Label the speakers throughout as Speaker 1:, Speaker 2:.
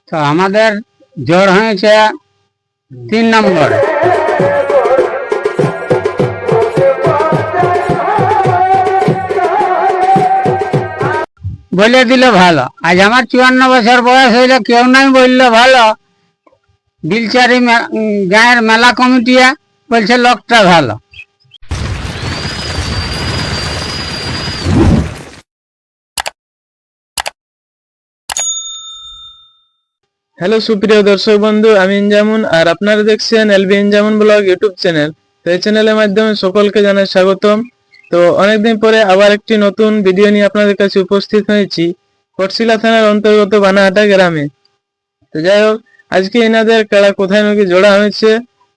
Speaker 1: তো আমাদের জ্বর হয়েছে 3 নম্বরে। বলে দিল ভালো। আজ আমার 54 বছর বয়স হইলে কেউ নাই বললো ভালো। বিলচারি গায়ের মেলা কমিটিয়া বলছে লোকটা ভালো।
Speaker 2: হ্যালো সুপ্রিয় দর্শক বন্ধু, আমি ইনজামুন আর আপনারা দেখছেন এলবি ইনজামুন ব্লগ ইউটিউব চ্যানেল। তো এই চ্যানেলের মাধ্যমে সকলকে জানাই স্বাগতম। তো অনেকদিন পরে আবার একটি নতুন ভিডিও নিয়ে আপনাদের কাছে উপস্থিত হয়েছি কটশিলা থানার অন্তর্গত বানাহাটা গ্রামে। তো যাই হোক, আজকে এনাদের কারা কোথায় নাকি জোড়া হয়েছে,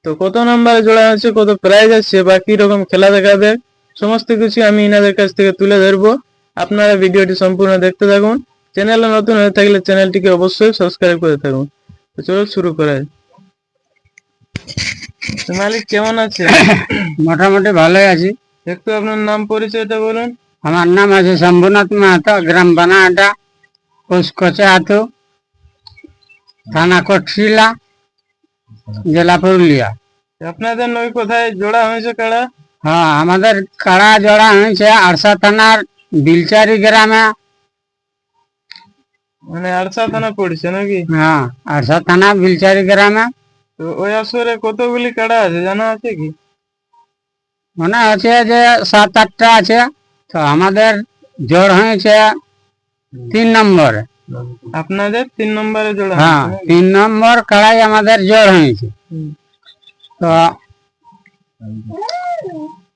Speaker 2: তো কত নম্বরে জোড়া হয়েছে, কত প্রাইজ আছে বা কি রকম খেলা দেখাবে, সমস্ত কিছু আমি এনাদের কাছ থেকে তুলে ধরবো। আপনারা ভিডিওটি সম্পূর্ণ দেখতে থাকুন। চ্যানেলে নতুন হয়ে থাকলে চ্যানেলটিকে অবশ্যই সাবস্ক্রাইব করে থাকুন। তো চলো শুরু করা যায়। মালিক কেমন আছে?
Speaker 1: মোটামুটি ভালোই আছি।
Speaker 2: একটু আপনার নাম পরিচয়টা বলুন।
Speaker 1: আমার নাম আছে শম্ভুনাথ মাহাতো, গ্রাম বানাহাটা, পোস্ট কচাহাতু, থানা কটশিলা, জেলা পুরুলিয়া।
Speaker 2: আপনাদের নই কোথায় জোড়া হয়েছে কাড়া?
Speaker 1: হ্যাঁ, আমাদের কাড়া জোড়া হয়েছে আরসা থানার বিলচারি গ্রামে।
Speaker 2: মানে আরসা থানা পড়ছে নাকি?
Speaker 1: হ্যাঁ, আরসা থানা বিলচারি গ্রামে।
Speaker 2: তো ওই আসরে কতগুলি কাড়া আছে জানা আছে কি?
Speaker 1: মনে আছে যে 7-8টা আছে। তো আমাদের জোর হয়েছে 3 নম্বরে।
Speaker 2: আপনাদের 3 নম্বরে জোড়া
Speaker 1: হ্যাঁ,
Speaker 2: হয়েছে নাকি?
Speaker 1: 3 নম্বর কাড়াই আমাদের জোর হয়েছে। তো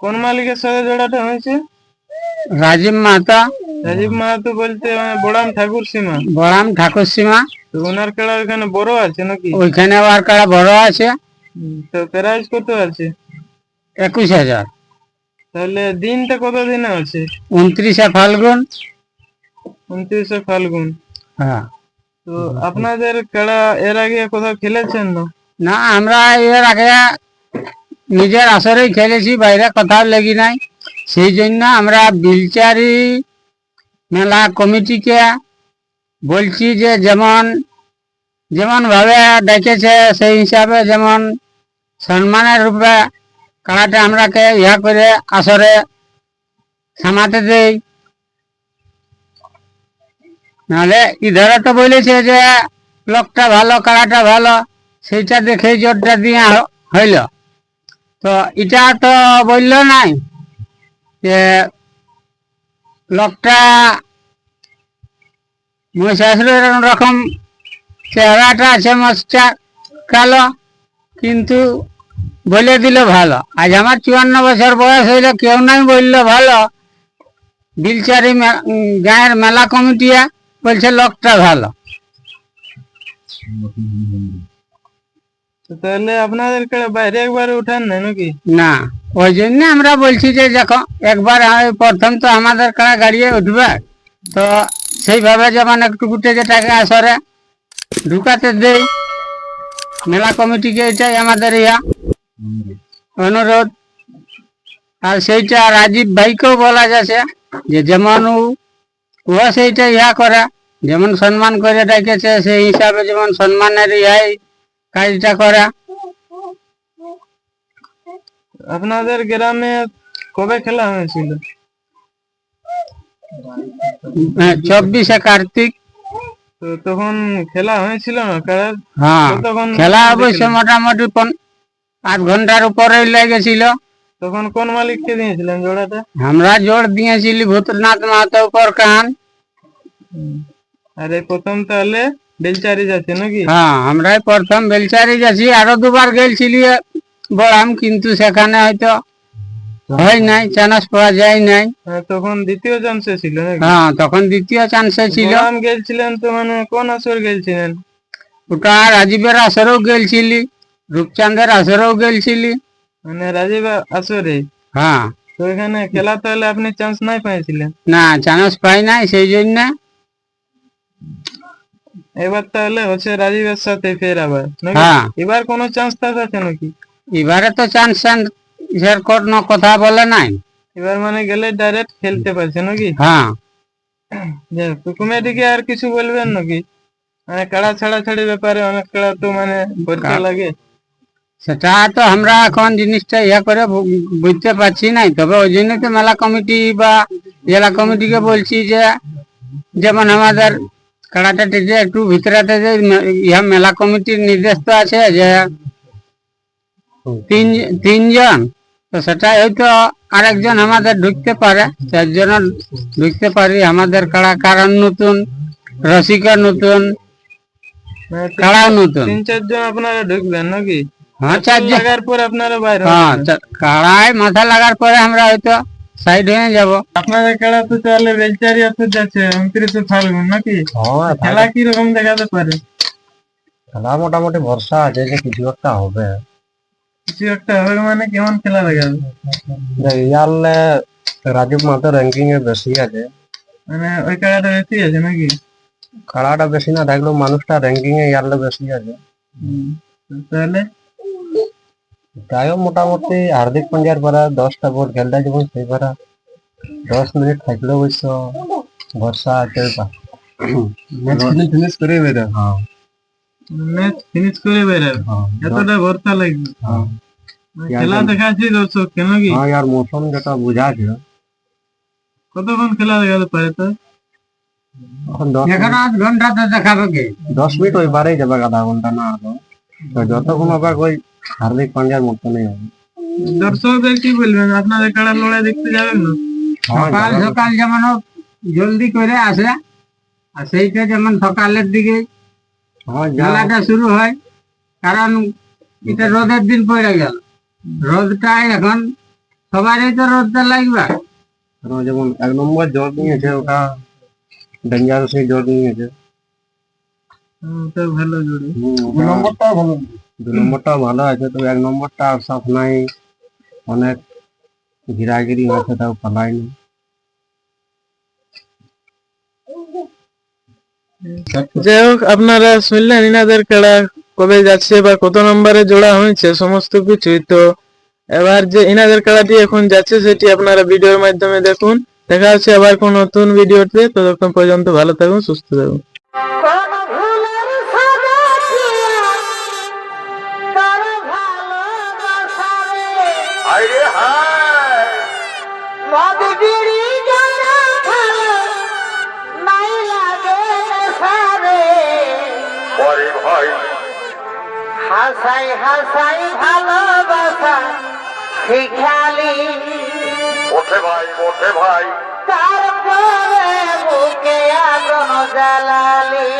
Speaker 2: কোন মালিকের সাথে জোড়াটা হয়েছে?
Speaker 1: রাজীব মাহাতো।
Speaker 2: রাজীব মাহাতো বলতে মানে বড়াম ঠাকুর সীমা।
Speaker 1: বড়াম ঠাকুর সীমা।
Speaker 2: তো ওনার কাড়া ওখানে বড় আছে নাকি?
Speaker 1: ওইখানে আর কাড়া বড় আছে।
Speaker 2: তো প্রাইস কত আছে?
Speaker 1: 21,000।
Speaker 2: তাহলে দিনটা কত দিনে আছে?
Speaker 1: 29শে ফাল্গুন।
Speaker 2: 29শে ফাল্গুন।
Speaker 1: হ্যাঁ।
Speaker 2: তো আপনাদের কাড়া এর আগে কোথাও খেলেছেন না?
Speaker 1: না, আমরা এর আগে নিজের আসরেই খেলেছি, বাইরে কোথাও লেগে নাই। সেই জন্য আমরা বিলচারি মেলা কমিটিকে বলছি যে যেমন ভাবে ডেকেছে সেই হিসাবে যেমন সম্মানের রূপে কাড়াটা আমরাকে ইহা করে আসরে সামাতে দেই। নাহলে ইধারে তো বলেছে যে লোকটা ভালো, কাড়াটা ভালো, সেইটা দেখেই জোরটা দিয়ে হইল। তো এটা তো বলল নাই যে লোকটা মহিষাসুরের রকম চেহারাটা আছে, মাছটা কালো, কিন্তু বলে দিল ভালো। আজ আমার 54 বছর বয়স হইলে কেউ নাই বললো ভালো। বিলচারি গায়ের মেলা কমিটিয়া বলছে লোকটা ভালো।
Speaker 2: তো তাহলে আপনাদের কাড়া বাইরে একবার উঠান না নাকি?
Speaker 1: না, ওই জন্য আমরা বলছি যে দেখো একবার প্রথম তো আমাদের কাড়া গাড়িয়ে উঠবে, তো সেইভাবে যেমন একটু গুটে যেটাকে আসরে ঢুকাতে দেই। মেলা কমিটিকে এটাই আমাদের অনুরোধ। আর সেইটা রাজীব ভাইকেও বলা যাচ্ছে যে যেমন ও সেইটা করে, যেমন সম্মান করে ডেকেছে সেই হিসাবে যেমন সম্মানের কাজটা করা।
Speaker 2: আপনাদের গ্রামে কবে খেলা হয়েছিল?
Speaker 1: 24শে কার্তিক।
Speaker 2: তো তখন খেলা হয়েছিল না কাড়ার?
Speaker 1: হ্যাঁ,
Speaker 2: তখন
Speaker 1: খেলা অবশ্য মোটামুটি 8 ঘন্টার উপরে লেগেছিল।
Speaker 2: তখন কোন মালিককে দিয়েছিলেন জোড়াটা?
Speaker 1: আমরা জোর দিয়েছিলি ভূতনাথ মাহাতো উপর কান।
Speaker 2: আর এই প্রথম তাহলে বেলচারি যাচ্ছে নাকি?
Speaker 1: হ্যাঁ, আমরাই প্রথম বেলচারি গেছি, আরো 2বার গেছিলি বড়াম, কিন্তু সেখানে হয়তো হয় নাই, চান্স পাওয়া যায় নাই।
Speaker 2: তখন দ্বিতীয় চান্সে ছিল নাকি?
Speaker 1: হ্যাঁ, তখন দ্বিতীয় চান্সে ছিল।
Speaker 2: বড়াম গেছিলেন তো মানে কোন আসর গেছিলেন?
Speaker 1: ওটা রাজীবের আসরেও গেছিলি, রূপচাঁদের আসরেও গেছিলি।
Speaker 2: মানে রাজীব আসরে?
Speaker 1: হ্যাঁ।
Speaker 2: তো এখানে খেলা তাহলে আপনি চান্স নাই পাইছিলেন?
Speaker 1: না, চান্স পাই নাই, সেই জন্য
Speaker 2: এবার তাহলে হচ্ছে রাজীবের সাথে ফের আবার নাকি?
Speaker 1: হ্যাঁ।
Speaker 2: এবার কোনো চান্স আছে নাকি?
Speaker 1: এবারে তো চান্স কোনো কথা বলে নাই।
Speaker 2: এবার মানে গেলে ডাইরেক্ট খেলতে পারছে নাকি?
Speaker 1: হ্যাঁ।
Speaker 2: তো কমিটিকে আর কিছু বলবেন নাকি? মানে কাড়া ছাড়াছাড়ি ব্যাপারে অনেক কাড়া তো মানে খরচা লাগে।
Speaker 1: সেটা তো আমরা এখন জিনিসটা ইয়া করে বুঝতে পারছি নাই, তবে ওই জন্য তো মেলা কমিটি বা জেলা কমিটিকে বলছি যে যেমন আমাদের কাড়াটা যে একটু ভিতরাতে যে ইহা মেলা কমিটির নির্দেশ তো আছে যে তিনজন, তো সেটা হয়তো আরেকজন আমাদের ঢুকতে পারে, 4 জন ঢুকতে পারি আমাদের কাড়া, কারণ নতুন রসিকা নতুন
Speaker 2: মানে
Speaker 1: কাড়াও নতুন।
Speaker 2: 3-4 জন আপনারা ঢুকবেন নাকি?
Speaker 1: হ্যাঁ 4 জন
Speaker 2: লাগার পর আপনারা বাইরে
Speaker 1: হ্যাঁ কাড়ায় মাথা লাগার পরে আমরা হয়তো সাইড হয়ে যাব।
Speaker 2: আপনাদের খেলা তো তাহলে বেলচারি অফিস যাচ্ছে 29 ফাল্গুন নাকি? খেলা কি রকম দেখাতে পারে?
Speaker 1: খেলা মোটামুটি ভরসা আছে যে কিছু একটা হবে।
Speaker 2: কিছু একটা হবে মানে কেমন খেলা দেখাবে?
Speaker 1: ইয়ারলে রাজীব মাতো র্যাঙ্কিং এ বেশি আছে,
Speaker 2: মানে ওই খেলাটা বেশি আছে নাকি?
Speaker 1: খেলাটা বেশি না থাকলেও মানুষটা র্যাঙ্কিং এ ইয়ারলে বেশি আছে।
Speaker 2: তাহলে
Speaker 1: তাইও মোটামুটি হার্দিক পান্ডিয়ার পরে 10টা বল খেলতে যেমন সেই পরে 10 মিনিট থাকলে অবশ্য ভরসা আছে। ম্যাচ ফিনিশ করে বেরো। হ্যাঁ
Speaker 2: ম্যাচ ফিনিশ করে বেরাবে, এতটা ভরসা লাগবে। খেলা দেখাচ্ছি দর্শক কেন কি?
Speaker 1: হ্যাঁ यार মৌসুম যেটা বুঝাছে
Speaker 2: কতক্ষণ খেলা দেখাতে পারে তো?
Speaker 1: এখন 8 ঘন্টা তো দেখাবে কি 10 মিনিট ওই বারেই যাবে, আধা ঘন্টা না আরো, তো যতক্ষণ হবে ওই হার্দিক পান্ডিয়ার মতো নেই হবে।
Speaker 2: দর্শকদের কি বলবেন, আপনাদের খেলার লড়াই দেখতে যাবেন না?
Speaker 1: সকাল সকাল যেমন জলদি করে আসে, আর সেইটা যেমন সকালের দিকে খেলাটা শুরু হয়, কারণ এটা রোদের দিন পড়ে গেল, রোদটাই এখন সবারই তো রোদটা লাগবে। যেমন 1 নম্বর জল নিয়েছে, ওটা ডেঞ্জারাস জল নিয়েছে,
Speaker 2: ওটা ভালো জোরে।
Speaker 1: 2 নম্বরটাও ভালো, 2 নম্বরটাও ভালো আছে, তো 1 নম্বরটা সব নাই, অনেক ঘিরাগিরি হয়েছে, তাও পালায়নি।
Speaker 2: যাই হোক, আপনারা শুনলেন ইনাদের খেলা কবে যাচ্ছে বা কত নম্বরে জোড়া হয়েছে সমস্ত কিছুই। তো এবার যে ইনাদের খেলাটি এখন যাচ্ছে সেটি আপনারা ভিডিওর মাধ্যমে দেখুন। দেখা হচ্ছে আবার কোন নতুন ভিডিওতে, ততক্ষণ পর্যন্ত ভালো থাকুন, সুস্থ থাকুন।
Speaker 3: হাসাই হাসাই ভালোবাসা শিখালি,
Speaker 4: ওঠে ভাই
Speaker 3: তারপরে বুকে আগুন জ্বালালি।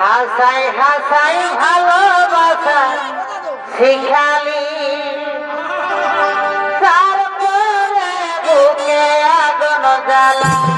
Speaker 3: হাসাই হাসাই ভালোবাসা শিখালি, তারপরে বুকে আগুন জ্বালালি।